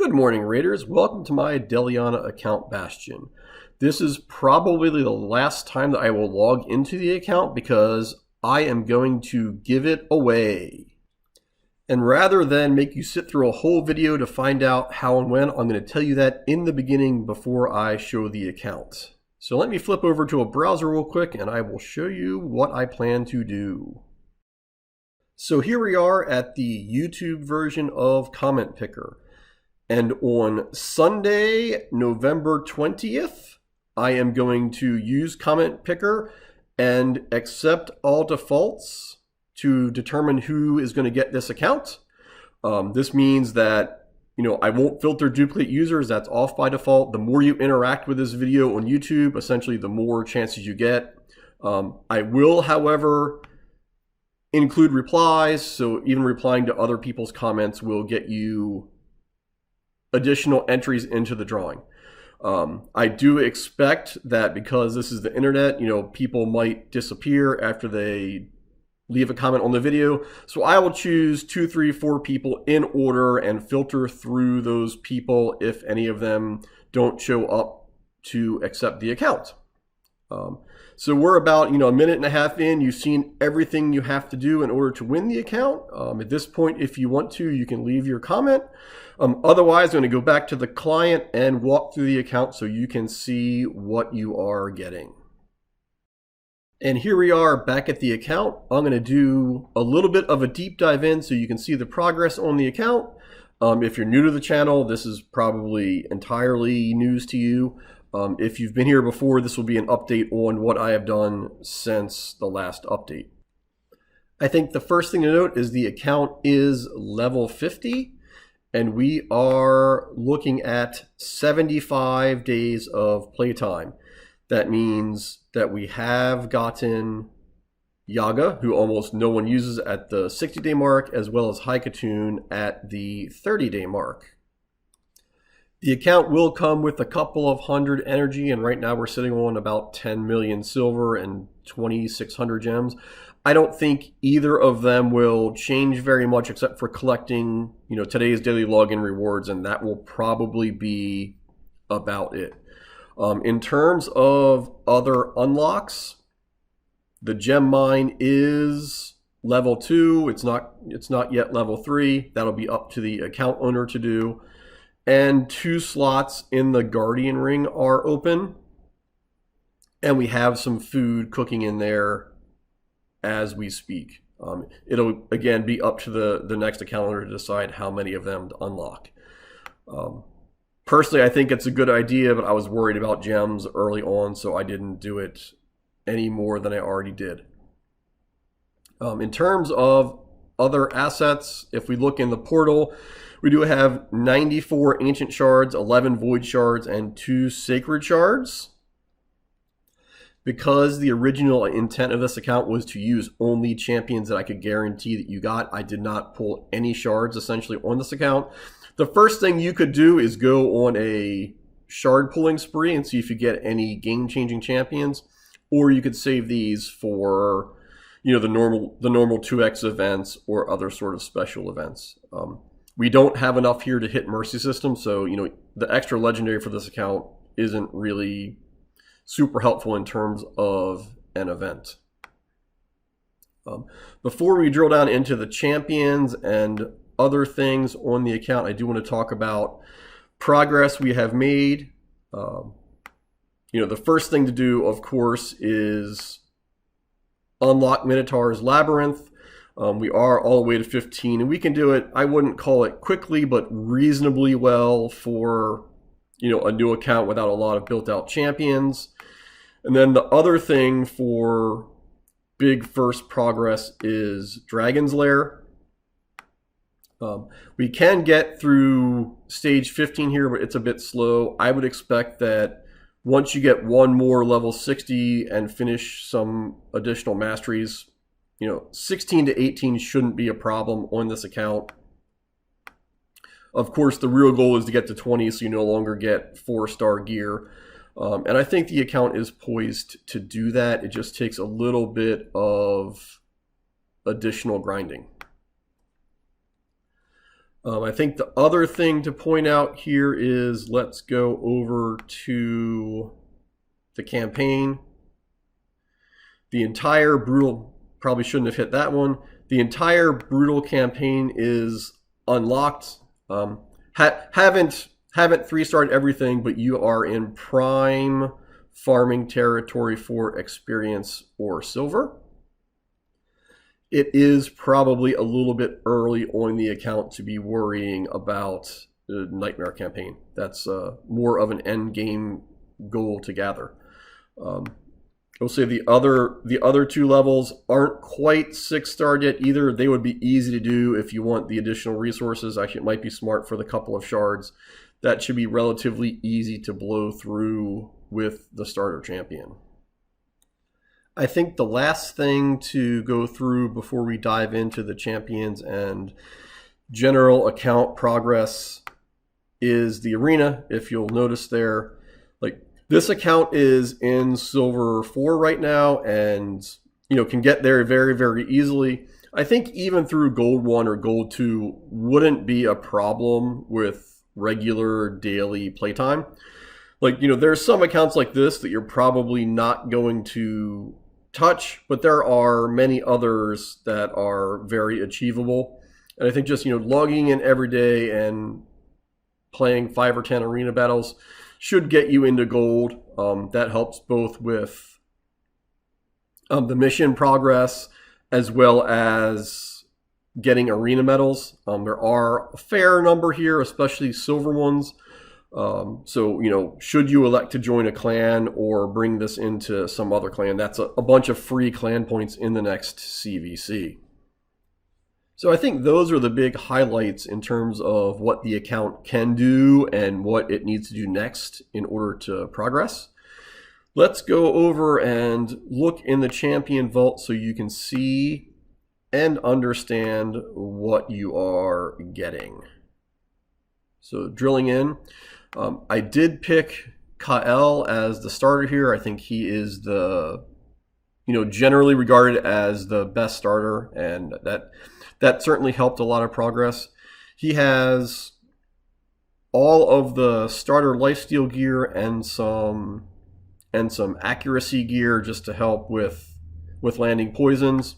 Good morning, Raiders. Welcome to my Deliana account bastion. This is probably the last time that I will log into the account because I am going to give it away. And rather than make you sit through a whole video to find out how and when, I'm going to tell you that in the beginning before I show the account. So let me flip over to a browser real quick and I will show you what I plan to do. So here we are at the YouTube version of Comment Picker. And on Sunday, November 20th, I am going to use Comment Picker and accept all defaults to determine who is going to get this account. This means that I won't filter duplicate users. That's off by default. The more you interact with this video on YouTube, essentially the more chances you get. I will, however, include replies. So even replying to other people's comments will get you additional entries into the drawing. I do expect that because this is the internet, people might disappear after they leave a comment on the video. So I will choose 2, 3, 4 people in order and filter through those people if any of them don't show up to accept the account. So we're about a minute and a half in. You've seen everything you have to do in order to win the account. At this point, if you want to, you can leave your comment. Otherwise, I'm going to go back to the client and walk through the account so you can see what you are getting. And here we are back at the account. I'm going to do a little bit of a deep dive in so you can see the progress on the account. If you're new to the channel, this is probably entirely news to you. If you've been here before, this will be an update on what I have done since the last update. I think the first thing to note is the account is level 50, and we are looking at 75 days of playtime. That means that we have gotten Yaga, who almost no one uses, at the 60-day mark, as well as Haikatoon at the 30-day mark. The account will come with a couple of hundred energy, and right now we're sitting on about 10 million silver and 2,600 gems. I don't think either of them will change very much except for collecting, today's daily login rewards, and that will probably be about it. In terms of other unlocks, the gem mine is level 2. It's not yet level 3. That'll be up to the account owner to do. And 2 slots in the Guardian Ring are open. And we have some food cooking in there as we speak. It'll, again, be up to the next account owner to decide how many of them to unlock. Personally, I think it's a good idea, but I was worried about gems early on, so I didn't do it any more than I already did. In terms of other assets, if we look in the portal, we do have 94 ancient shards, 11 void shards, and 2 sacred shards. Because the original intent of this account was to use only champions that I could guarantee that you got, I did not pull any shards essentially on this account. The first thing you could do is go on a shard pulling spree and see if you get any game-changing champions, or you could save these for the normal 2x events or other sort of special events. We don't have enough here to hit Mercy System, so the extra legendary for this account isn't really super helpful in terms of an event. Before we drill down into the champions and other things on the account, I do want to talk about progress we have made. The first thing to do, of course, is unlock Minotaur's Labyrinth. We are all the way to 15, and we can do it, I wouldn't call it quickly, but reasonably well for, a new account without a lot of built-out champions. And then the other thing for big first progress is Dragon's Lair. We can get through stage 15 here, but it's a bit slow. I would expect that once you get one more level 60 and finish some additional masteries, 16 to 18 shouldn't be a problem on this account. Of course, the real goal is to get to 20 so you no longer get 4-star gear. And I think the account is poised to do that. It just takes a little bit of additional grinding. I think the other thing to point out here is, let's go over to the campaign. The entire brutal, probably shouldn't have hit that one. The entire brutal campaign is unlocked. Haven't 3-starred everything, but you are in prime farming territory for experience or silver. It is probably a little bit early on the account to be worrying about the Nightmare campaign. That's more of an end game goal to gather. I'll say the other 2 levels aren't quite 6-starred yet either. They would be easy to do if you want the additional resources. Actually, it might be smart for the couple of shards. That should be relatively easy to blow through with the starter champion. I think the last thing to go through before we dive into the champions and general account progress is the arena. If you'll notice there, like, this account is in silver 4 right now, and can get there very, very easily. I think even through gold 1 or gold 2 wouldn't be a problem with regular daily playtime. Like, there's some accounts like this that you're probably not going to touch, but there are many others that are very achievable. And I think just, logging in every day and playing 5 or 10 arena battles should get you into gold. That helps both with the mission progress as well as getting arena medals. There are a fair number here, especially silver ones. So, should you elect to join a clan or bring this into some other clan, that's a bunch of free clan points in the next CVC. So I think those are the big highlights in terms of what the account can do and what it needs to do next in order to progress. Let's go over and look in the champion vault so you can see and understand what you are getting. So drilling in, I did pick Kael as the starter here. I think he is the, generally regarded as the best starter, and that certainly helped a lot of progress. He has all of the starter lifesteal gear and some accuracy gear just to help with landing poisons.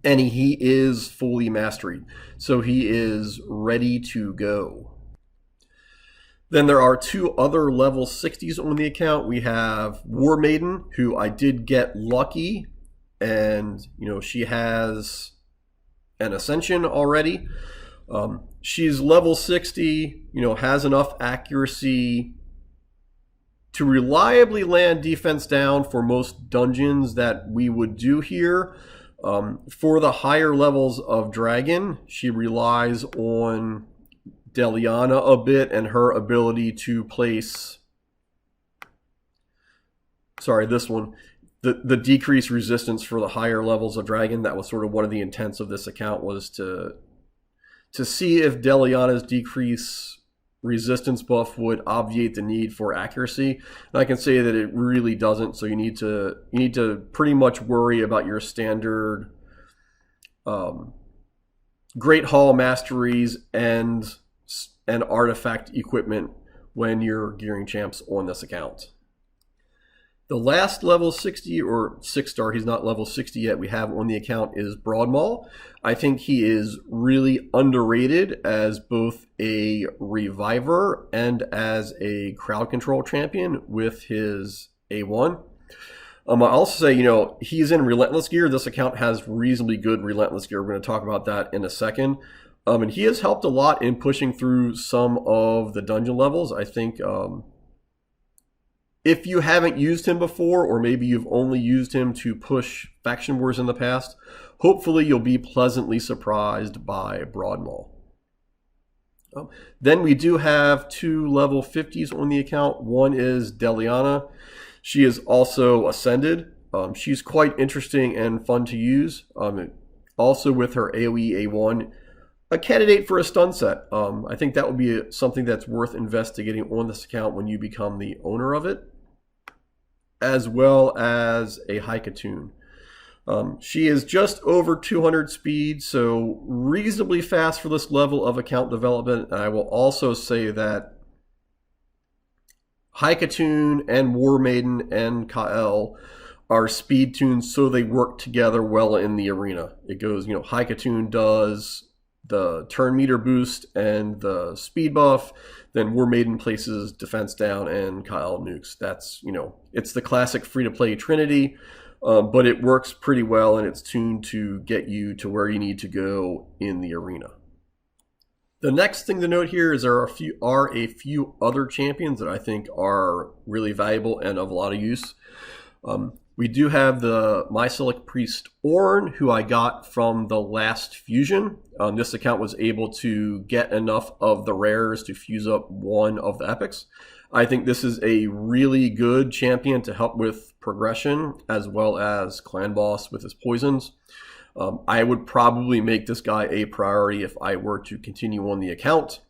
And he is fully mastered, so he is ready to go. Then there are 2 other level 60s on the account. We have War Maiden, who I did get lucky, and she has an ascension already. She's level 60, has enough accuracy to reliably land defense down for most dungeons that we would do here. For the higher levels of dragon, she relies on Deliana a bit and her ability to place, this one, the decreased resistance for the higher levels of dragon. That was sort of one of the intents of this account, was to see if Deliana's decrease resistance buff would obviate the need for accuracy. And I can say that it really doesn't, so you need to pretty much worry about your standard Great Hall masteries and artifact equipment when you're gearing champs on this account. The last level 60 or 6-star, he's not level 60 yet, we have on the account is Broadmaul. I think he is really underrated as both a reviver and as a crowd control champion with his A1. I also say, he's in Relentless gear. This account has reasonably good Relentless gear. We're going to talk about that in a second. And he has helped a lot in pushing through some of the dungeon levels. I think if you haven't used him before, or maybe you've only used him to push faction wars in the past, hopefully you'll be pleasantly surprised by Broadmaul. Then we do have 2 level 50s on the account. One is Deliana. She is also ascended. She's quite interesting and fun to use. Also with her AoE A1, a candidate for a stun set. I think that would be something that's worth investigating on this account when you become the owner of it, as well as a Haikatune. She is just over 200 speed, so reasonably fast for this level of account development. And I will also say that Haikatoon and War Maiden and Kael are speed tunes, so they work together well in the arena. It goes, Haikatoon does the turn meter boost and the speed buff, then War Maiden places defense down and Kael nukes. That's, it's the classic free-to-play trinity. But it works pretty well, and it's tuned to get you to where you need to go in the arena. The next thing to note here is there are a few other champions that I think are really valuable and of a lot of use. We do have the Mycelic Priest Ornn, who I got from the last fusion. This account was able to get enough of the rares to fuse up one of the epics. I think this is a really good champion to help with progression as well as clan boss with his poisons. I would probably make this guy a priority if I were to continue on the account.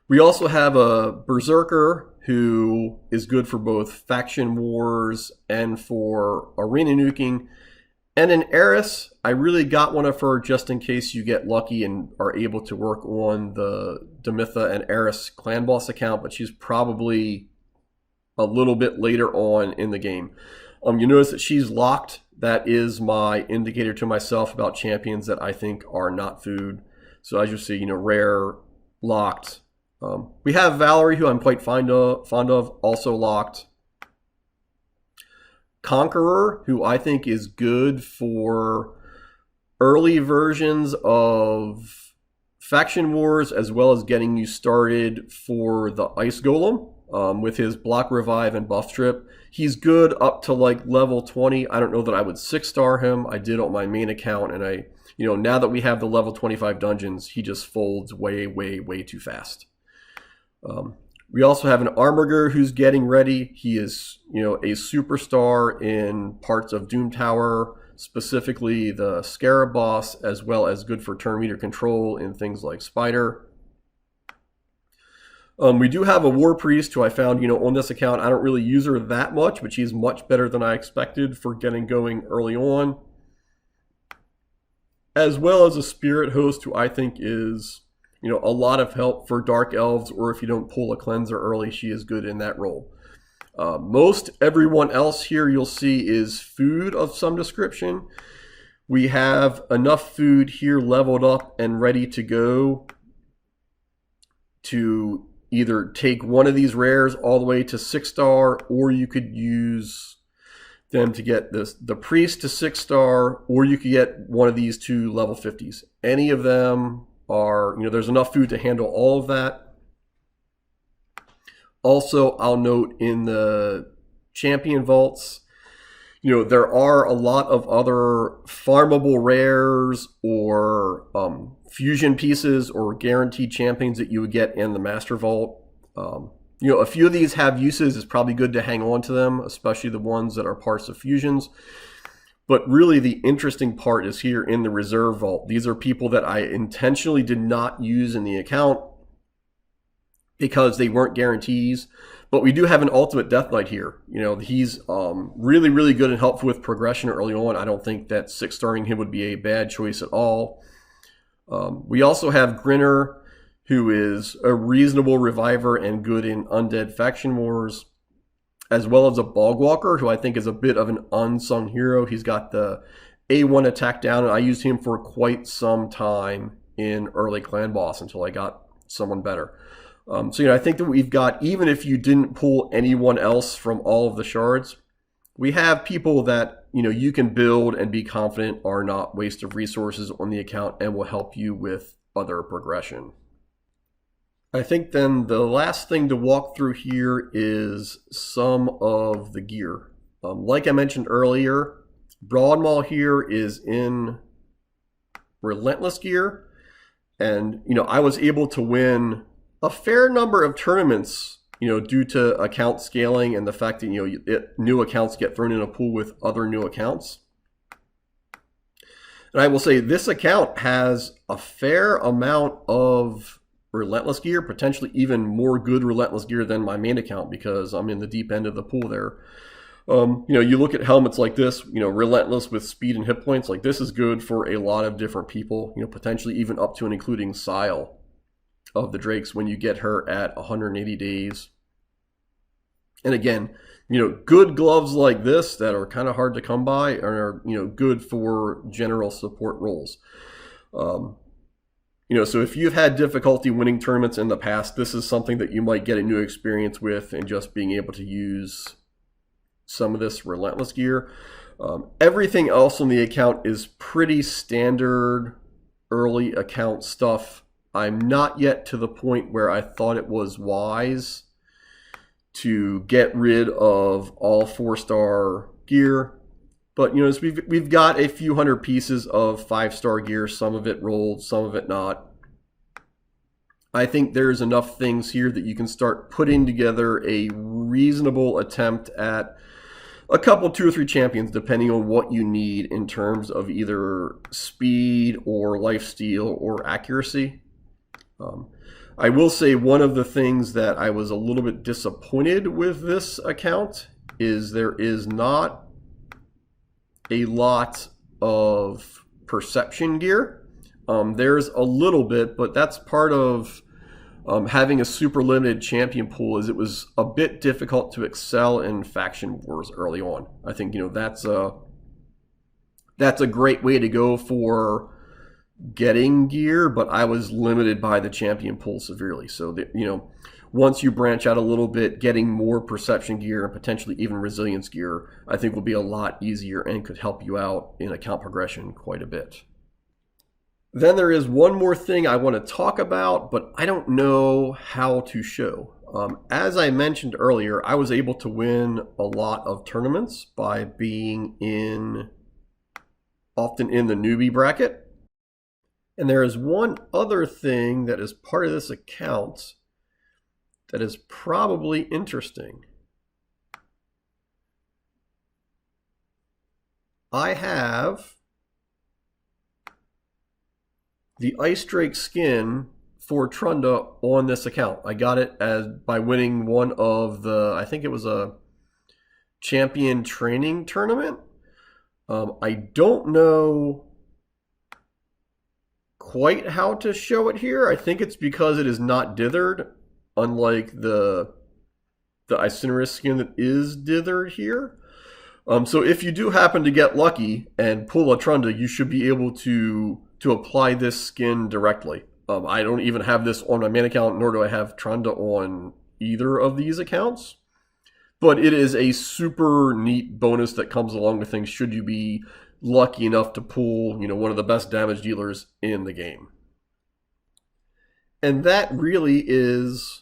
We also have a Berserker who is good for both faction wars and for arena nuking. And an Eris, I really got one of her just in case you get lucky and are able to work on the Demitha and Eris clan boss account, but she's probably a little bit later on in the game. You notice that she's locked. That is my indicator to myself about champions that I think are not food. So as you see, rare, locked. We have Valerie, who I'm quite fond of, also locked. Conqueror, who I think is good for early versions of faction wars, as well as getting you started for the Ice Golem with his block revive and buff strip. He's good up to like level 20. I don't know that I would 6-star him. I did on my main account, and now that we have the level 25 dungeons, he just folds way, way, way too fast. We also have an Armiger who's getting ready. He is, a superstar in parts of Doom Tower, specifically the Scarab boss, as well as good for turn meter control in things like Spider. We do have a War Priest who I found, on this account. I don't really use her that much, but she's much better than I expected for getting going early on. As well as a Spirit Host who I think is a lot of help for Dark Elves, or if you don't pull a cleanser early, she is good in that role. Most everyone else here you'll see is food of some description. We have enough food here leveled up and ready to go to either take one of these rares all the way to 6-star, or you could use them to get the Priest to 6-star, or you could get one of these to level 50s. Any of them are, there's enough food to handle all of that. Also, I'll note in the champion vaults, there are a lot of other farmable rares or fusion pieces or guaranteed champions that you would get in the master vault. A few of these have uses. It's probably good to hang on to them, especially the ones that are parts of fusions. But really the interesting part is here in the reserve vault. These are people that I intentionally did not use in the account because they weren't guarantees. But we do have an Ultimate Death Knight here. He's really, really good and helpful with progression early on. I don't think that 6-starring him would be a bad choice at all. We also have Grinner, who is a reasonable reviver and good in undead faction wars, as well as a Bogwalker, who I think is a bit of an unsung hero. He's got the A1 attack down, and I used him for quite some time in early clan boss until I got someone better. So I think that we've got, even if you didn't pull anyone else from all of the shards, we have people that you can build and be confident are not waste of resources on the account and will help you with other progression. I think then the last thing to walk through here is some of the gear. Like I mentioned earlier, Broadmaul here is in Relentless gear, and I was able to win a fair number of tournaments, due to account scaling and the fact that new accounts get thrown in a pool with other new accounts. And I will say this account has a fair amount of Relentless gear, potentially even more good Relentless gear than my main account, because I'm in the deep end of the pool there. You look at helmets like this, relentless with speed and hit points. Like this is good for a lot of different people, potentially even up to and including Sile of the Drakes when you get her at 180 days. And again, good gloves like this that are kind of hard to come by are, good for general support roles. So if you've had difficulty winning tournaments in the past, this is something that you might get a new experience with, and just being able to use some of this relentless gear. Everything else on the account is pretty standard early account stuff. I'm not yet to the point where I thought it was wise to get rid of all 4-star gear. But we've got a few hundred pieces of 5-star gear, some of it rolled, some of it not. I think there's enough things here that you can start putting together a reasonable attempt at a couple, 2 or 3 champions, depending on what you need in terms of either speed or lifesteal or accuracy. I will say one of the things that I was a little bit disappointed with this account is there is not a lot of perception gear. There's a little bit, but that's part of having a super limited champion pool. Is it was a bit difficult to excel in faction wars early on. I think that's a great way to go for getting gear, but I was limited by the champion pool severely. So once you branch out a little bit, getting more perception gear and potentially even resilience gear, I think will be a lot easier and could help you out in account progression quite a bit. Then there is one more thing I want to talk about, but I don't know how to show. As I mentioned earlier, I was able to win a lot of tournaments by being often in the newbie bracket. And there is one other thing that is part of this account that is probably interesting. I have the Ice Drake skin for Trunda on this account. I got it by winning one of I think it was a champion training tournament. I don't know quite how to show it here. I think it's because it is not dithered, unlike the Incinerus skin that is dithered here. So if you do happen to get lucky and pull a Trunda, you should be able to apply this skin directly. I don't even have this on my main account, nor do I have Trunda on either of these accounts. But it is a super neat bonus that comes along with things should you be lucky enough to pull, one of the best damage dealers in the game. And that really is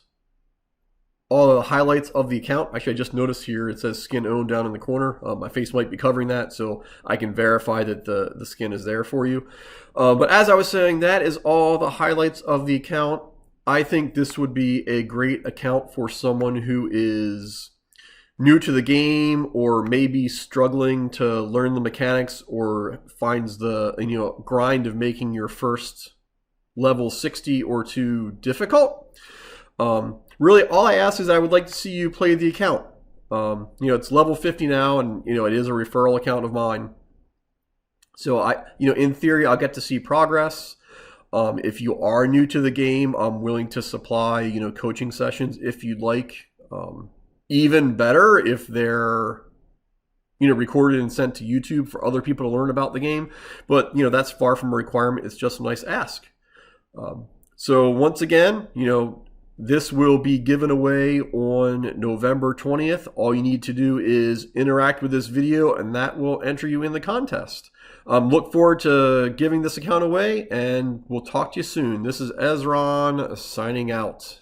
all the highlights of the account. Actually, I just noticed here it says skin owned down in the corner. My face might be covering that, so I can verify that the skin is there for you. But as I was saying, that is all the highlights of the account. I think this would be a great account for someone who is new to the game, or maybe struggling to learn the mechanics, or finds the grind of making your first level 60 or 2 difficult. Really, all I ask is I would like to see you play the account. It's level 50 now, and it is a referral account of mine. So in theory, I'll get to see progress. If you are new to the game, I'm willing to supply coaching sessions if you'd like. Even better if they're recorded and sent to YouTube for other people to learn about the game. But that's far from a requirement. It's just a nice ask. So once again, this will be given away on November 20th. All you need to do is interact with this video, and that will enter you in the contest. Look forward to giving this account away, and we'll talk to you soon. This is Ezron signing out.